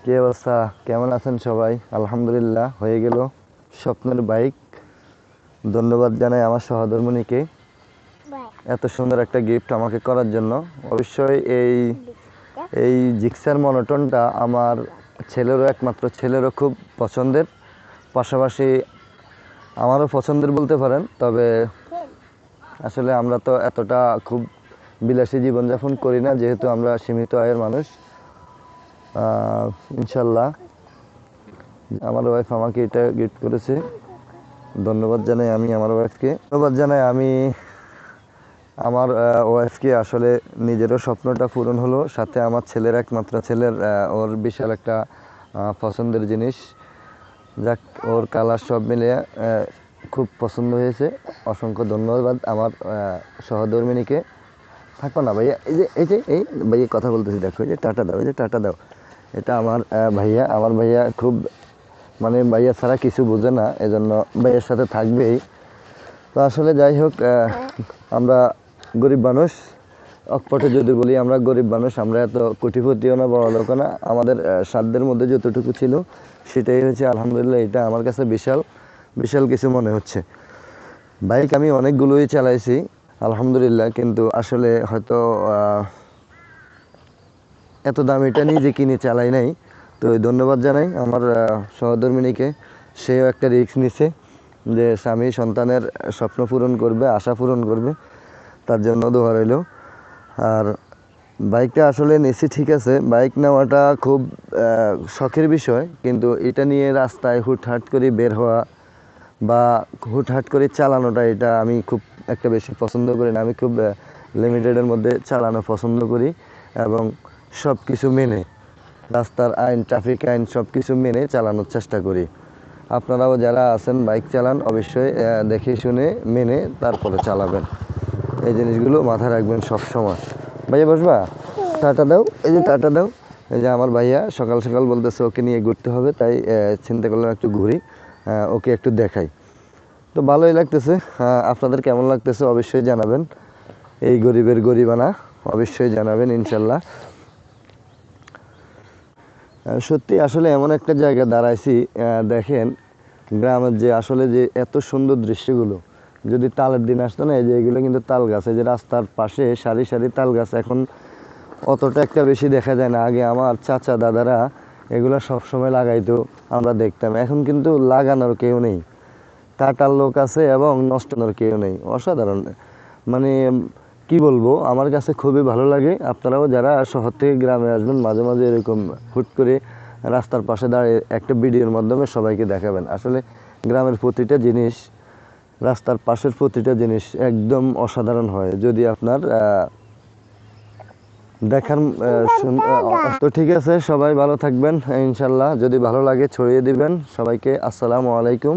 কি অবস্থা? কেমন আছেন সবাই? আলহামদুলিল্লাহ, হয়ে গেল স্বপ্নের বাইক। ধন্যবাদ জানাই আমার সহধর্মিণীকে এত সুন্দর একটা গিফট আমাকে করার জন্য। অবশ্যই এই এই জিক্সার মনোটনটা আমার একমাত্র ছেলেরও খুব পছন্দের, পাশাপাশি আমারও পছন্দের বলতে পারেন। তবে আসলে আমরা তো এতটা খুব বিলাসী জীবনযাপন করি না, যেহেতু আমরা সীমিত আয়ের মানুষ। ইনশাল্লাহ আমার ওয়াইফ আমাকে এটা গিফট করেছে। ধন্যবাদ জানাই আমি আমার ওয়াইফকে। আমার ওয়াইফকে। আসলে নিজেরও স্বপ্নটা পূরণ হলো, সাথে আমার একমাত্র ছেলের ওর বিশাল একটা পছন্দের জিনিস। যাক, ওর কালার সব মিলিয়ে খুব পছন্দ হয়েছে। অসংখ্য ধন্যবাদ আমার সহধর্মিণীকে। থাকো না ভাইয়া, এই ভাইয়া কথা বলতেছি, দেখো এই যে টাটা দাও, এই যে টাটা দাও। এটা আমার ভাইয়া। আমার ভাইয়া খুব, মানে ভাইয়া ছাড়া কিছু বোঝে না, এজন্য ভাইয়ের সাথে থাকবেই। তো আসলে যাই হোক, আমরা গরিব মানুষ। অকপটে যদি বলি, আমরা গরিব মানুষ, আমরা এত কোটিপতিও না, বড় লোক না। আমাদের সাধ্যের মধ্যে যতটুকু ছিল সেটাই হয়েছে। আলহামদুলিল্লাহ, এটা আমার কাছে বিশাল বিশাল কিছু মনে হচ্ছে। বাইক আমি অনেকগুলোই চালাইছি আলহামদুলিল্লাহ, কিন্তু আসলে হয়তো এত দামিটা নিজে কিনে চালাই নাই। তো ধন্যবাদ জানাই আমার সহধর্মিণীকে। সেও একটা রিস্ক নিছে যে স্বামী সন্তানের স্বপ্ন পূরণ করবে, আশা পূরণ করবে, তার জন্য দোয়া রইল। আর বাইকটা আসলে নিচ্ছি, ঠিক আছে, বাইক নেওয়াটা খুব শখের বিষয়, কিন্তু এটা নিয়ে রাস্তায় হুটহাট করে বের হওয়া বা হুটহাট করে চালানোটা, এটা আমি খুব একটা বেশি পছন্দ করি না। আমি খুব লিমিটেডের মধ্যে চালানো পছন্দ করি, এবং সব কিছু মেনে, রাস্তার আইন, ট্রাফিক আইন সব কিছু মেনে চালানোর চেষ্টা করি। আপনারাও যারা আছেন বাইক চালান, অবশ্যই দেখে শুনে মেনে তারপরে চালাবেন। এই জিনিসগুলো মাথায় রাখবেন সব সময়। ভাইয়া বসবা? টাটা দাও, এই যে টাটা দাও। এই যে আমার ভাইয়া সকাল সকাল বলতেছে ওকে নিয়ে ঘুরতে হবে, তাই চিন্তা করলাম একটু ঘুরি, ওকে একটু দেখাই। তো ভালোই লাগতেছে। আপনাদের কেমন লাগতেছে অবশ্যই জানাবেন। এই গরিবের গরিবানা অবশ্যই জানাবেন ইনশাল্লাহ। সত্যি আসলে এমন একটা জায়গায় দাঁড়াইছি, দেখেন গ্রামের যে আসলে যে এত সুন্দর দৃশ্যগুলো, যদি তালের দিন আসতো না, এই যে এগুলো কিন্তু তাল গাছ, এই যে রাস্তার পাশে সারি সারি তাল গাছ, এখন অতটা একটা বেশি দেখা যায় না। আগে আমার চাচা দাদারা এগুলো সবসময় লাগাইতো, আমরা দেখতাম। এখন কিন্তু লাগানোর কেউ নেই, কাটার লোক আছে এবং নষ্টানোর কেউ নেই। অসাধারণ, মানে কি বলবো, আমার কাছে খুবই ভালো লাগে। আপনারাও যারা শহর থেকে গ্রামে আসবেন, মাঝে মাঝে এরকম হুট করে রাস্তার পাশে দাঁড়িয়ে একটা ভিডিওর মাধ্যমে সবাইকে দেখাবেন। আসলে গ্রামের প্রতিটা জিনিস, রাস্তার পাশের প্রতিটা জিনিস একদম অসাধারণ হয় যদি আপনার দেখার। তো ঠিক আছে, সবাই ভালো থাকবেন ইনশাল্লাহ। যদি ভালো লাগে ছড়িয়ে দিবেন সবাইকে। আসসালামু আলাইকুম।